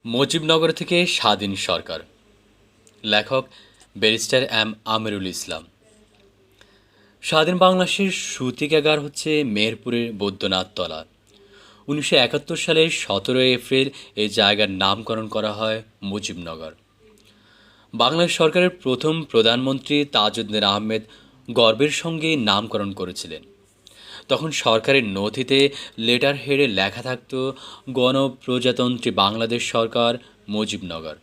মুজিবনগর থেকে স্বাধীন সরকার। লেখক ব্যারিস্টার এম আমিরুল ইসলাম। স্বাধীন বাংলাদেশের সূতিকাগার হচ্ছে মেহেরপুরের বৈদ্যনাথতলা। 1971 সালের 17 এপ্রিল এই জায়গার নামকরণ করা হয় মুজিবনগর। বাংলাদেশ সরকারের প্রথম প্রধানমন্ত্রী তাজউদ্দিন আহমেদ গর্বের সঙ্গে নামকরণ করেছিলেন। তখন সরকারের নথিতে লেটার হেডে লেখা থাকত গণপ্রজাতন্ত্রী বাংলাদেশ সরকার মুজিবনগর।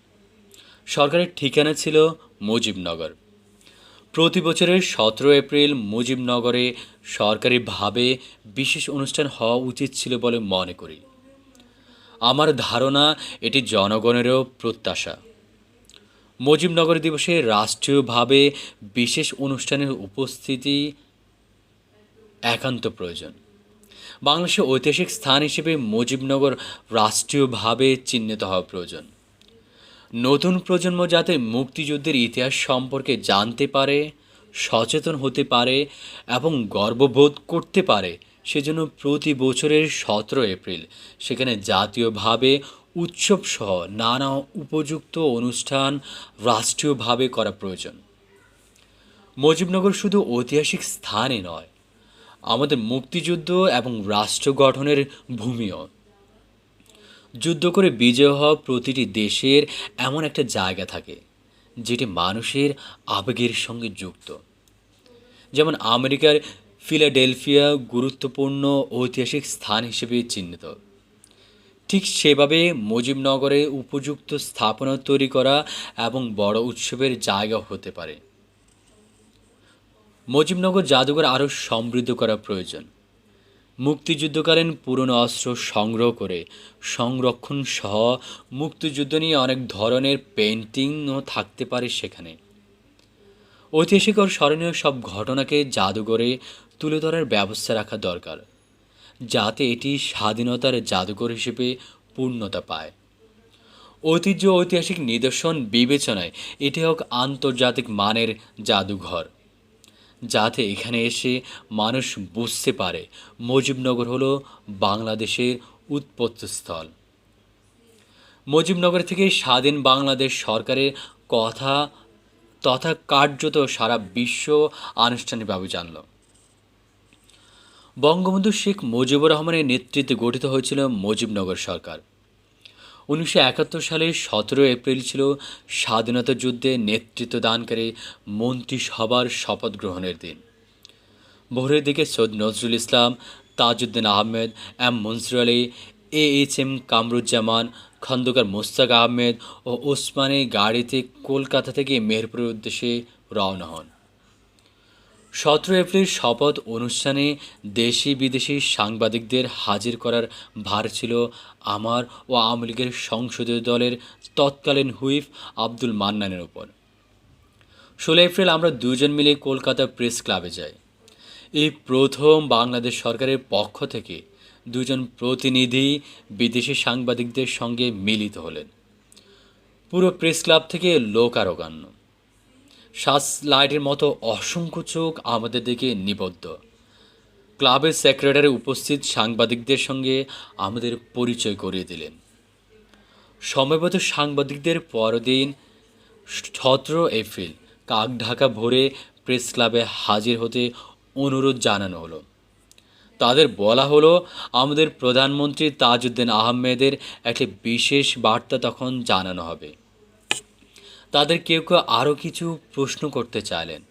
সরকারের ঠিকানা ছিল মুজিবনগর। প্রতি বছরের 17 এপ্রিল মুজিবনগরে সরকারিভাবে বিশেষ অনুষ্ঠান হওয়া উচিত ছিল বলে মনে করি। আমার ধারণা এটি জনগণেরও প্রত্যাশা। মুজিবনগর দিবসে রাষ্ট্রীয়ভাবে বিশেষ অনুষ্ঠানের উপস্থিতি একান্ত প্রয়োজন। বাংলাদেশের ঐতিহাসিক স্থান হিসেবে মুজিবনগর রাষ্ট্রীয়ভাবে চিহ্নিত হওয়া প্রয়োজন। নতুন প্রজন্ম যাতে মুক্তিযুদ্ধের ইতিহাস সম্পর্কে জানতে পারে, সচেতন হতে পারে এবং গর্ববোধ করতে পারে, সেজন্য প্রতি বছরের 17 এপ্রিল সেখানে জাতীয়ভাবে উৎসবসহ নানা উপযুক্ত অনুষ্ঠান রাষ্ট্রীয়ভাবে করা প্রয়োজন। মুজিবনগর শুধু ঐতিহাসিক স্থানই নয়, আমাদের মুক্তিযুদ্ধ এবং রাষ্ট্র গঠনের ভূমিও। যুদ্ধ করে বিজয় হওয়া প্রতিটি দেশের এমন একটা জায়গা থাকে যেটি মানুষের আবেগের সঙ্গে যুক্ত। যেমন আমেরিকার ফিলাডেলফিয়া গুরুত্বপূর্ণ ঐতিহাসিক স্থান হিসেবে চিহ্নিত, ঠিক সেভাবে মুজিবনগরে উপযুক্ত স্থাপনা তৈরি করা এবং বড় উৎসবের জায়গা হতে পারে। মুজিবনগর জাদুঘর আরও সমৃদ্ধ করা প্রয়োজন। মুক্তিযুদ্ধকালীন পুরনো অস্ত্র সংগ্রহ করে সংরক্ষণ সহ মুক্তিযুদ্ধ নিয়ে অনেক ধরনের পেন্টিংও থাকতে পারে সেখানে। ঐতিহাসিক ও স্মরণীয় সব ঘটনাকে জাদুঘরে তুলে ধরার ব্যবস্থা রাখা দরকার, যাতে এটি স্বাধীনতার জাদুঘর হিসেবে পূর্ণতা পায়। ঐতিহ্য ঐতিহাসিক নিদর্শন বিবেচনায় এটি হোক আন্তর্জাতিক মানের জাদুঘর, যাতে এখানে এসে মানুষ বুঝতে পারে মুজিবনগর হলো বাংলাদেশের উৎপত্তিস্থল। মুজিবনগর থেকে স্বাধীন বাংলাদেশ সরকারের কথা তথা কার্যত সারা বিশ্ব আনুষ্ঠানিকভাবে জানল। বঙ্গবন্ধু শেখ মুজিবুর রহমানের নেতৃত্বে গঠিত হয়েছিল মুজিবনগর সরকার। 1971 সালের 17 এপ্রিল ছিল স্বাধীনতা যুদ্ধে নেতৃত্ব দানকারী মন্ত্রিসভার শপথ গ্রহণের দিন। ভোরের দিকে Syed Nazrul Islam, Tajuddin Ahmed, M Mansur Ali, H M Kamruzzaman, Khandakar Mostaq Ahmed ও ওসমানী গাড়িতে কলকাতা থেকে মেহেরপুরের উদ্দেশ্যে রওনা হন। 17 এপ্রিল শপথ অনুষ্ঠানে দেশি বিদেশি সাংবাদিকদের হাজির করার ভার ছিল আমার ও আওয়ামী লীগের সংসদীয় দলের তৎকালীন হুইপ আব্দুল মান্নানের উপর। 16 এপ্রিল আমরা দুজন মিলে কলকাতা প্রেস ক্লাবে যাই। এই প্রথম বাংলাদেশ সরকারের পক্ষ থেকে দুজন প্রতিনিধি বিদেশি সাংবাদিকদের সঙ্গে মিলিত হলেন। পুরো প্রেস ক্লাব থেকে লোকারণ্য, সার্চ লাইটের মতো অসংখ্য চোখ আমাদের দিকে নিবদ্ধ। ক্লাবের সেক্রেটারি উপস্থিত সাংবাদিকদের সঙ্গে আমাদের পরিচয় করিয়ে দিলেন। সমবেত সাংবাদিকদের পরদিন 17 এপ্রিল কাকঢাকা ভোরে প্রেস ক্লাবে হাজির হতে অনুরোধ জানানো হলো। তাদের বলা হলো আমাদের প্রধানমন্ত্রী তাজউদ্দিন আহমেদের একটি বিশেষ বার্তা তখন জানানো হবে। তাদের কেউ কেউ আরও কিছু প্রশ্ন করতে চাইলেন।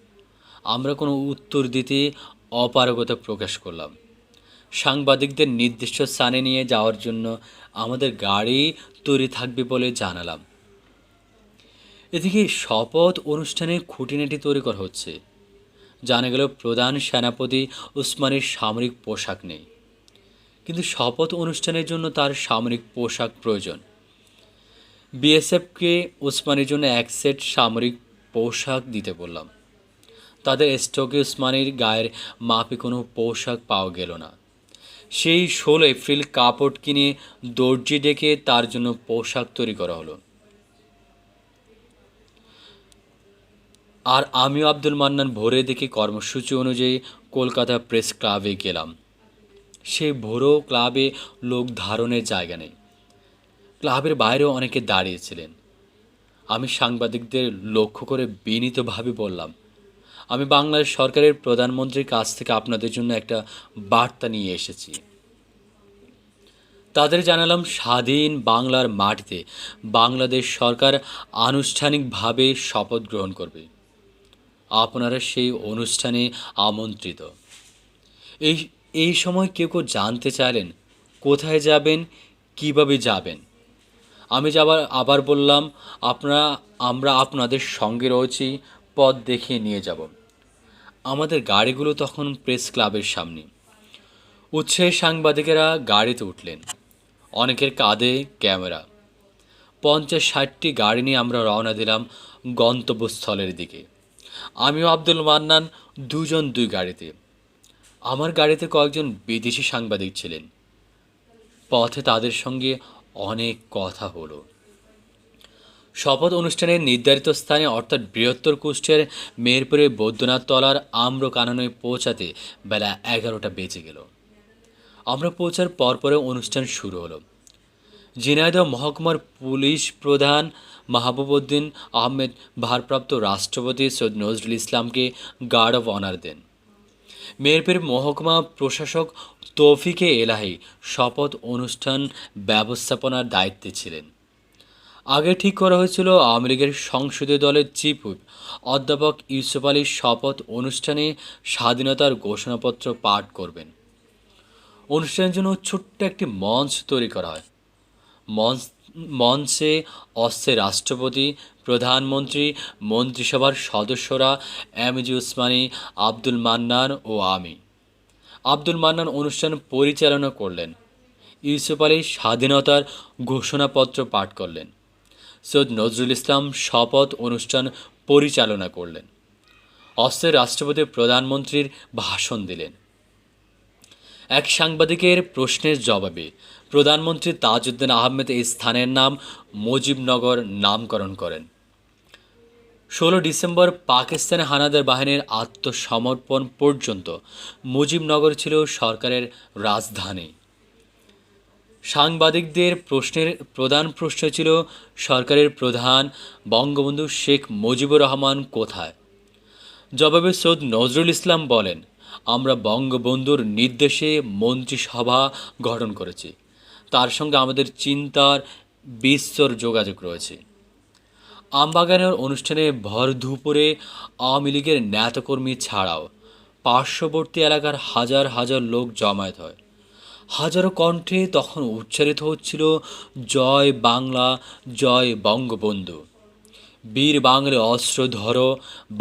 আমরা কোনো উত্তর দিতে অপারগতা প্রকাশ করলাম। সাংবাদিকদের নির্দিষ্ট স্থানে নিয়ে যাওয়ার জন্য আমাদের গাড়ি তৈরি থাকবে বলে জানালাম। এদিকে শপথ অনুষ্ঠানে খুঁটিনাটি তৈরি করা হচ্ছে। জানা গেল প্রধান সেনাপতি ওসমানীর সামরিক পোশাক নেই, কিন্তু শপথ অনুষ্ঠানের জন্য তার সামরিক পোশাক প্রয়োজন। বিএসএফকে ওসমানীর জন্য এক সেট সামরিক পোশাক দিতে বললাম। তাদের স্টকে ওসমানীর গায়ের মাপে কোনো পোশাক পাওয়া গেল না। সেই 16 এপ্রিল কাপড় কিনে দর্জি ডেকে তার জন্য পোশাক তৈরি করা হলো। আর আমিও আব্দুল মান্নান ভোরের দিকে কর্মসূচি অনুযায়ী কলকাতা প্রেস ক্লাবে গেলাম। সেই ভোরও ক্লাবে লোক ধারণের জায়গা নেই। ক্লাবের বাইরেও অনেকে দাঁড়িয়েছিলেন। আমি সাংবাদিকদের লক্ষ্য করে বিনীতভাবে বললাম, আমি বাংলাদেশ সরকারের প্রধানমন্ত্রীর কাছ থেকে আপনাদের জন্য একটা বার্তা নিয়ে এসেছি। তাদের জানালাম, স্বাধীন বাংলার মাটিতে বাংলাদেশ সরকার আনুষ্ঠানিকভাবে শপথ গ্রহণ করবে। আপনারা সেই অনুষ্ঠানে আমন্ত্রিত। এই এই সময় কেউ কেউ জানতে চাইলেন, কোথায় যাবেন, কিভাবে যাবেন। আমি আবার বললাম, আমরা আপনাদের সঙ্গে রয়েছি, পথ দেখিয়ে নিয়ে যাব। আমাদের গাড়িগুলো তখন প্রেস ক্লাবের সামনে। উৎসাহী সাংবাদিকেরা গাড়িতে উঠলেন, অনেকের কাঁধে ক্যামেরা। 50-60টি গাড়ি নিয়ে আমরা রওনা দিলাম গন্তব্যস্থলের দিকে। আমিও আব্দুল মান্নান দুজন দুই গাড়িতে। আমার গাড়িতে কয়েকজন বিদেশি সাংবাদিক ছিলেন। পথে তাদের সঙ্গে অনেক কথা হলো। শপথ অনুষ্ঠানের নির্ধারিত স্থানে অর্থাৎ বৃহত্তর কুষ্টিয়ার মেহেরপুরের বৈদ্যনাথ তলার আম্রকাননে পৌঁছাতে বেলা 11টা বেজে গেল। আমরা পৌঁছার পরপরে অনুষ্ঠান শুরু হলো। ঝিনাইদহ মহকুমার পুলিশ প্রধান মাহবুবউদ্দিন আহমেদ ভারপ্রাপ্ত রাষ্ট্রপতি সৈয়দ নজরুল ইসলামকে গার্ড অব অনার দেন। মেহেরপুর মহকুমা প্রশাসক তৌফিকে এলাহি শপথ অনুষ্ঠান ব্যবস্থাপনার দায়িত্বে ছিলেন। আগে ঠিক করা হয়েছিল আওয়ামী লীগের সংসদীয় দলের চিফ হুইপ অধ্যাপক ইউসুফ আলীর শপথ অনুষ্ঠানে স্বাধীনতার ঘোষণাপত্র পাঠ করবেন। অনুষ্ঠানের জন্য ছোট্ট একটি মঞ্চ তৈরি করা হয়। মঞ্চে অস্থায়ী রাষ্ট্রপতি, প্রধানমন্ত্রী, মন্ত্রিসভার সদস্যরা, এমজি উসমানী, আব্দুল মান্নান ও আমি। আব্দুল মান্নান অনুষ্ঠান পরিচালনা করলেন। ইউসুফ আলী স্বাধীনতার ঘোষণাপত্র পাঠ করলেন। সৈয়দ নজরুল ইসলাম শপথ অনুষ্ঠান পরিচালনা করলেন। অস্থায়ী রাষ্ট্রপতি প্রধানমন্ত্রীর ভাষণ দিলেন। এক সাংবাদিকের প্রশ্নের জবাবে প্রধানমন্ত্রী তাজউদ্দিন আহমেদ এই স্থানের নাম মুজিবনগর নামকরণ করেন। 16 ডিসেম্বর পাকিস্তানি হানাদার বাহিনীর আত্মসমর্পণ পর্যন্ত মুজিবনগর ছিল সরকারের রাজধানী। সাংবাদিকদের প্রধান প্রশ্ন ছিল, সরকারের প্রধান বঙ্গবন্ধু শেখ মুজিবুর রহমান কোথায়? জবাবে সৈয়দ নজরুল ইসলাম বলেন, আমরা বঙ্গবন্ধুর নির্দেশে মন্ত্রিসভা গঠন করেছি। তার সঙ্গে আমাদের চিন্তার বিস্তর যোগাযোগ রয়েছে। আমবাগানের অনুষ্ঠানে ভর দুপুরে আওয়ামী লীগের নেতাকর্মী ছাড়াও পার্শ্ববর্তী এলাকার হাজার হাজার লোক জমায়েত হয়। হাজারো কণ্ঠে তখন উচ্চারিত হচ্ছিল, জয় বাংলা, জয় বঙ্গবন্ধু, বীর বাংলা অস্ত্র ধরো,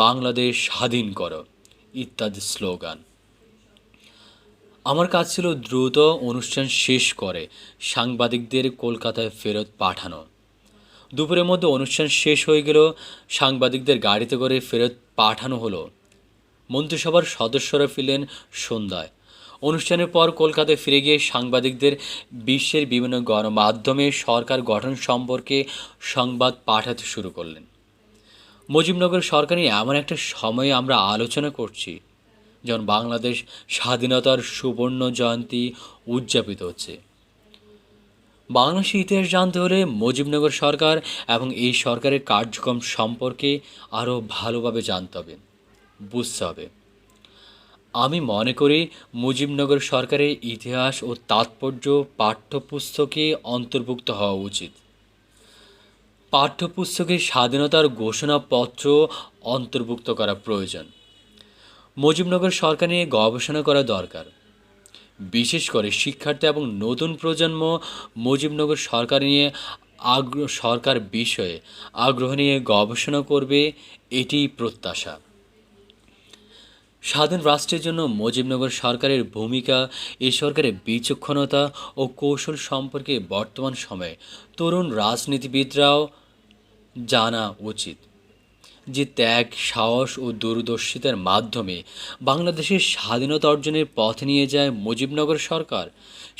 বাংলাদেশ স্বাধীন করো ইত্যাদি স্লোগান। আমার কাজ ছিল দ্রুত অনুষ্ঠান শেষ করে সাংবাদিকদের কলকাতায় ফেরত পাঠানো। দুপুরের মধ্যে অনুষ্ঠান শেষ হয়ে গেল। সাংবাদিকদের গাড়িতে করে ফেরত পাঠানো হলো। মন্ত্রিসভার সদস্যরা ফিরলেন সন্ধ্যায়। অনুষ্ঠানের পর কলকাতায় ফিরে গিয়ে সাংবাদিকদের বিশ্বের বিভিন্ন গণমাধ্যমে সরকার গঠন সম্পর্কে সংবাদ পাঠাতে শুরু করলেন। মুজিবনগর সরকার নিয়ে এমন একটা সময়ে আমরা আলোচনা করছি যখন বাংলাদেশ স্বাধীনতার সুবর্ণ জয়ন্তী উদযাপিত হচ্ছে। বাংলাদেশের ইতিহাস জানতে হলে মুজিবনগর সরকার এবং এই সরকারের কার্যক্রম সম্পর্কে আরও ভালোভাবে জানতে হবে, বুঝতে হবে। আমি মনে করি মুজিবনগর সরকারের ইতিহাস ও তাৎপর্য পাঠ্যপুস্তকে অন্তর্ভুক্ত হওয়া উচিত। পাঠ্যপুস্তকে স্বাধীনতার ঘোষণাপত্র অন্তর্ভুক্ত করা প্রয়োজন। মুজিবনগর সরকার নিয়ে গবেষণা করা দরকার। বিশেষ করে শিক্ষার্থী এবং নতুন প্রজন্ম মুজিবনগর সরকার বিষয়ে আগ্রহ নিয়ে গবেষণা করবে, এটিই প্রত্যাশা। স্বাধীন রাষ্ট্রের জন্য মুজিবনগর সরকারের ভূমিকা, এই সরকারের বিচক্ষণতা ও কৌশল সম্পর্কে বর্তমান সময়ে তরুণ রাজনীতিবিদরাও জানা উচিত। যে ত্যাগ, সাহস ও দূরদর্শিতার মাধ্যমে বাংলাদেশের স্বাধীনতা অর্জনের পথে নিয়ে যায় মুজিবনগর সরকার,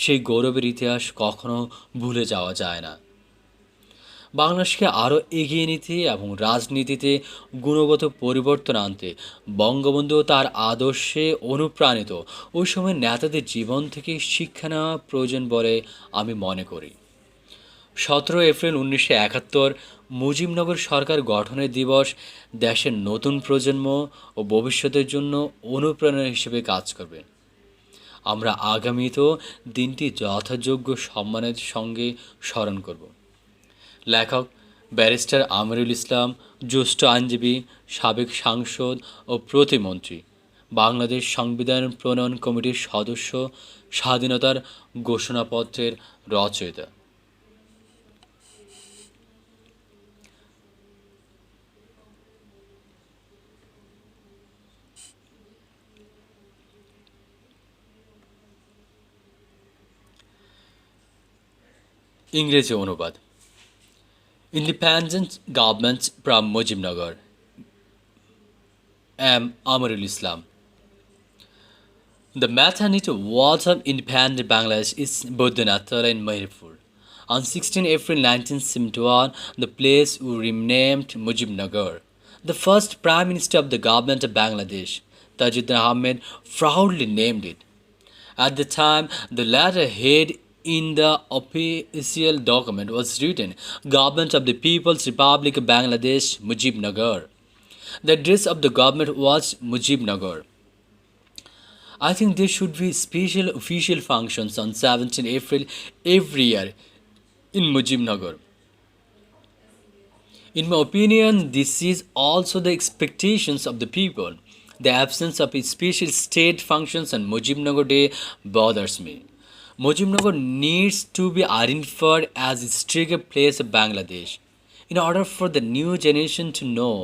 সেই গৌরবের ইতিহাস কখনো ভুলে যাওয়া যায় না। বাংলাদেশকে আরও এগিয়ে নিতে এবং রাজনীতিতে গুণগত পরিবর্তন আনতে বঙ্গবন্ধু তার আদর্শে অনুপ্রাণিত ওই সময় নেতাদের জীবন থেকে শিক্ষা নেওয়া প্রয়োজন বলে আমি মনে করি। 17 এপ্রিল 1971 মুজিবনগর সরকার গঠনের দিবস দেশের নতুন প্রজন্ম ও ভবিষ্যতের জন্য অনুপ্রেরণা হিসেবে কাজ করবে। আমরা আগামীতেও দিনটি যথাযোগ্য সম্মানের সঙ্গে স্মরণ করব। লেখক ব্যারিস্টার আমিরুল ইসলাম, জ্যেষ্ঠ আইনজীবী, সাবেক সাংসদ ও প্রতিমন্ত্রী, বাংলাদেশ সংবিধান প্রণয়ন কমিটির সদস্য, স্বাধীনতার ঘোষণাপত্রের রচয়িতা। ইংরেজি অনুবাদ। Independent government from Mujibnagar, M Amirul Islam. The maternity ward of independent Bangladesh is Bodhanathara in Mahirpur. On 16 April 1971, the place was renamed Mujibnagar. The first Prime Minister of the government of Bangladesh, Tajuddin Ahmed, proudly named it. At the time, the letterhead in the official document was written Government of the People's Republic of Bangladesh, Mujibnagar. The address of the government was Mujibnagar. I think there should be special official functions on 17 April every year in Mujibnagar. In my opinion, this is also the expectations of the people. The absence of special state functions on Mujibnagar Day bothers me. Mujibnagar needs to be identified as a historical place of Bangladesh. In order for the new generation to know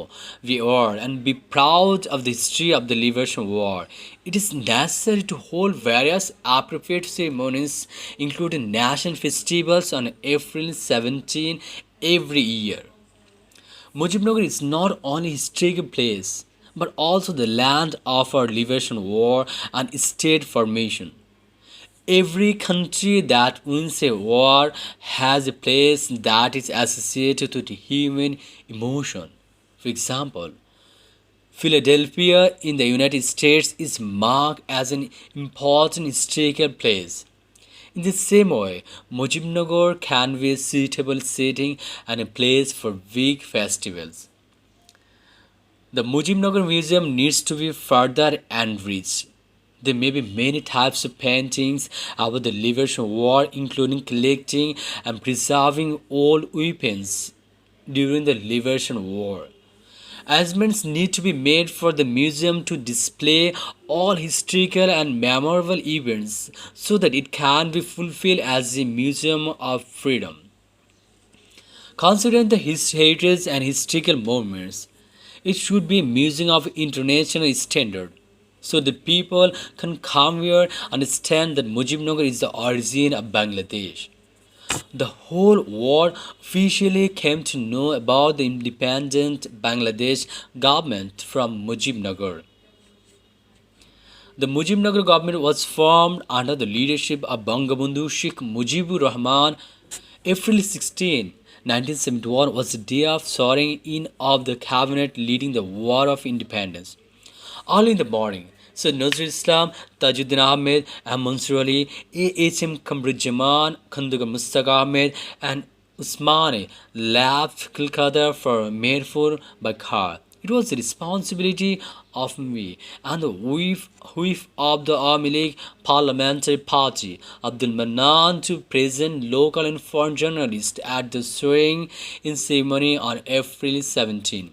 we are and be proud of the history of the Liberation War, it is necessary to hold various appropriate ceremonies, including national festivals on April 17 every year. Mujibnagar is not only a historical place, but also the land of our liberation war and state formation. Every country that wins a war has a place that is associated with human emotion. For example, Philadelphia in the United States is marked as an important historical place. In the same way, Mujibnagar can be a suitable setting and a place for big festivals. The Mujibnagar Museum needs to be further enriched. There may be many types of paintings about the Liberation War, including collecting and preserving old weapons during the Liberation War. Arrangements need to be made for the museum to display all historical and memorable events so that it can be fulfilled as a museum of freedom. Considering the heritage and historical moments, it should be a museum of international standard so that people can come here understand that Mujibnagar is the origin of Bangladesh. The whole world officially came to know about the independent Bangladesh government from Mujibnagar. The Mujibnagar government was formed under the leadership of Bangabandhu Sheikh Mujibur Rahman. April 16, 1971 was the day of swearing in of the cabinet leading the War of Independence. Early in the morning, Sir Nazrul Islam, Tajuddin Ahmed, and Mansur Ali, A.H.M. Kamrujaman, Khandagar Mustaq Ahmed, and Usmane left Kolkata for Mirpur by car. It was the responsibility of me and the whip of the Army League Parliamentary Party, Abdul Manan, to present local and foreign journalists at the swearing-in ceremony on April 17.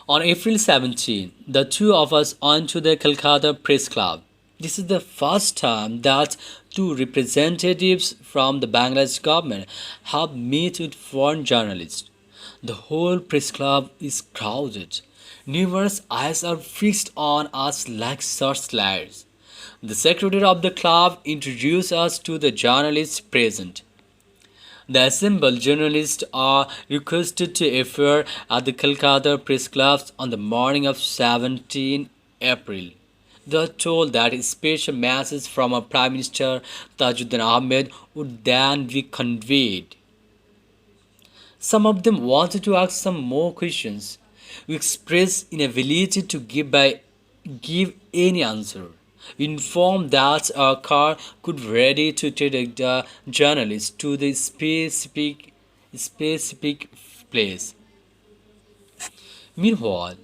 On April 17, the two of us went to the Calcutta Press Club. This is the first time that two representatives from the Bangladesh government have met with foreign journalists. The whole press club is crowded. Numerous eyes are fixed on us like searchlights. The secretary of the club introduced us to the journalists present. The assembled journalists are requested to appear at the Calcutta Press Club on the morning of 17 April. They are told that a special message from our Prime Minister Tajuddin Ahmed would then be conveyed. Some of them wanted to ask some more questions. We expressed inability to give any answer. informed that a car could ready to take the journalist to the specific place. Meanwhile,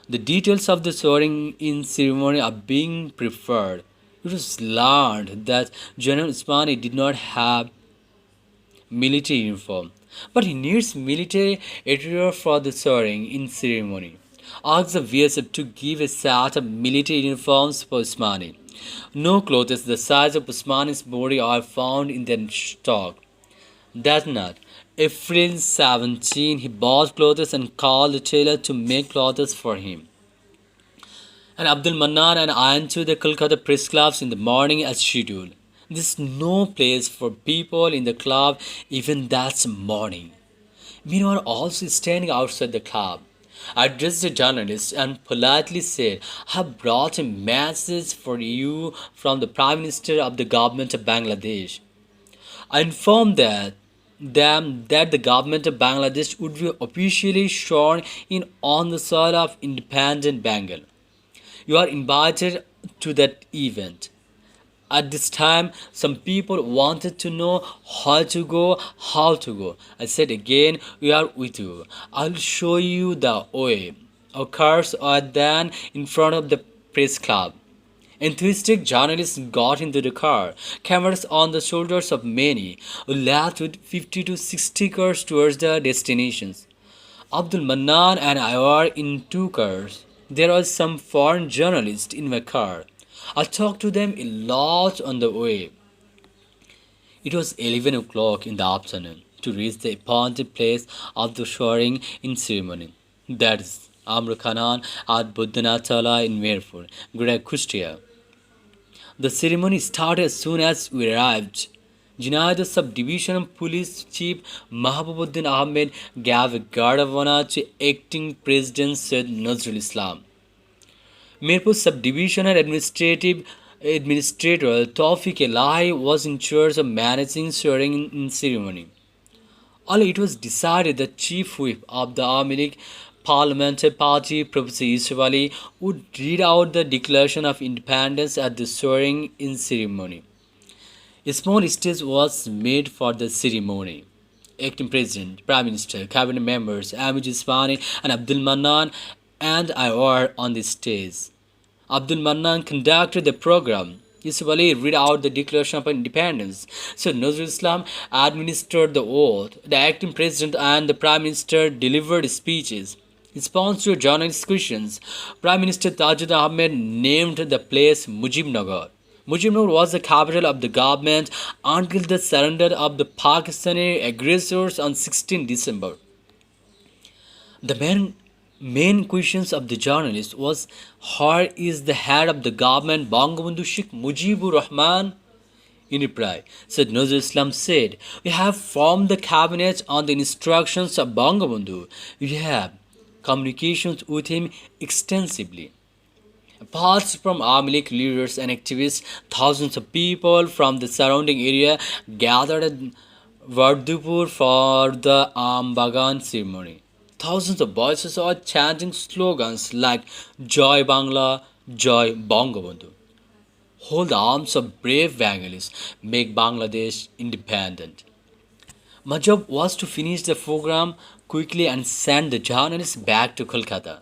the details of the swearing-in ceremony are being preferred. It was learned that General Usmani did not have military uniform, but he needs military attire for the swearing-in ceremony. Asked the VSF to give a set of military uniforms for Usmani. No clothes the size of Usmani's body are found in their stock. That night, April 17, he bought clothes and called the tailor to make clothes for him. And Abdul Mannan and I entered the Kolkata press clubs in the morning as scheduled. There's no place for people in the club even that morning. Meanwhile, also standing outside the club, I addressed the journalist and politely said, I have brought a message for you from the Prime Minister of the government of Bangladesh. I informed them that the government of Bangladesh would be officially sworn in on the soil of independent Bengal. You are invited to that event. At this time, some people wanted to know how to go, how to go. I said again, we are with you. I'll show you the way. Our cars are then in front of the press club. Enthusiastic journalists got into the car, cameras on the shoulders of many, who left with 50 to 60 cars towards their destinations. Abdul Mannan and I were in two cars. There was some foreign journalist in my car. I talked to them a lot on the way. It was 11 o'clock in the afternoon to reach the appointed place of the swearing in ceremony. That is Amr Khanan at Buddhanath Tala in Mirpur, Greater Kustia. The ceremony started as soon as we arrived. Jinaida Sub-Division Police Chief Mahabubuddin Ahmed gave a guard of honor to acting President Syed Nazrul Islam. Mirpur Sub-Divisional Administrator Tawfiq Elahi was in charge of managing swearing-in ceremony. Although it was decided that Chief Whip of the Awami League Parliamentary Party, Professor Yusuf Ali, would read out the Declaration of Independence at the swearing-in ceremony. A small stage was made for the ceremony. Acting President, Prime Minister, Cabinet members, Amij Isfani and Abdul Mannan and I were on the stage. Abdul Mannan conducted the program. Yusuf Ali read out the Declaration of Independence. So Nazrul Islam administered the oath. The acting president and the Prime Minister delivered speeches. In response to journalist questions, Prime Minister Tajuddin Ahmed named the place Mujibnagar. Mujibnagar was the capital of the government until the surrender of the Pakistani aggressors on 16 December. The main questions of the journalist was, where is the head of the government, Bangabandhu Sheikh Mujibur Rahman? In reply, Said Nazrul Islam said, we have formed the cabinet on the instructions of Bangabandhu. We have communications with him extensively. Apart from Awami League leaders and activists, thousands of people from the surrounding area gathered at Vardupur for the Ambagan ceremony. Thousands of voices are chanting slogans like Joy Bangla, Joy Bangabandhu. Hold the arms of brave Bengalis, make Bangladesh independent. My job was to finish the program quickly and send the journalists back to Kolkata.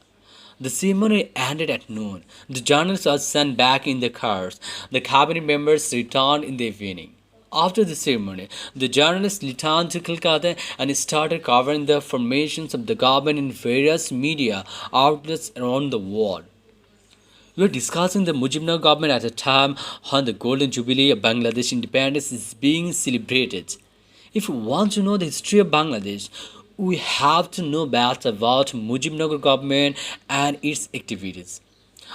The ceremony ended at noon. The journalists were sent back in their cars. The cabinet members returned in the evening. After the ceremony, the journalists returned to Kolkata and started covering the formations of the government in various media outlets around the world. We were discussing the Mujibnagar government at a time when the Golden Jubilee of Bangladesh independence is being celebrated. If we want to know the history of Bangladesh, we have to know better about Mujibnagar government and its activities.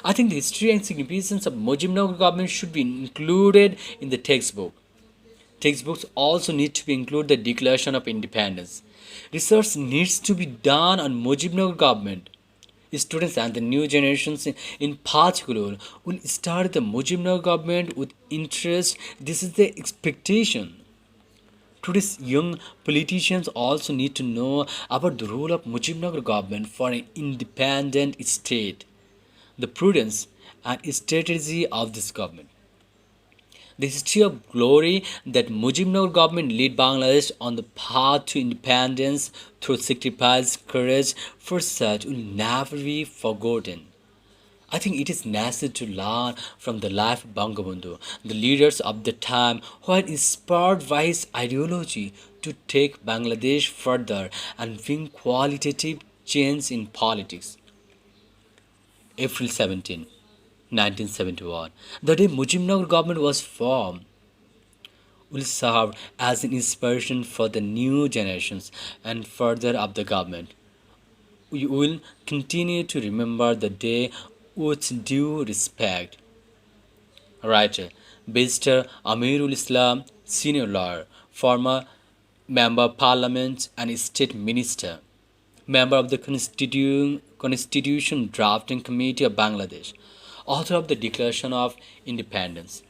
I think the history and significance of Mujibnagar government should be included in the textbook. Textbooks also need to be include the Declaration of Independence. Research needs to be done on Mujibnagar government. Students and the new generations in particular will start the Mujibnagar government with interest. This is the expectation. Today's young politicians also need to know about the role of Mujibnagar government for an independent state. The prudence and strategy of this government. The history of glory that Mujibnagar government led Bangladesh on the path to independence through sacrifice, courage, foresight will never be forgotten. I think it is necessary to learn from the life of Bangabandhu, the leaders of the time who had inspired by his ideology to take Bangladesh further and bring qualitative change in politics. April 17, 1971, the day Mujibnagar government was formed, will serve as an inspiration for the new generations and further of the government. We will continue to remember the day with due respect. Writer Mr. Amirul Islam, senior lawyer, former member of parliament and state minister, member of the Constitution Drafting Committee of Bangladesh, author of the Declaration of Independence.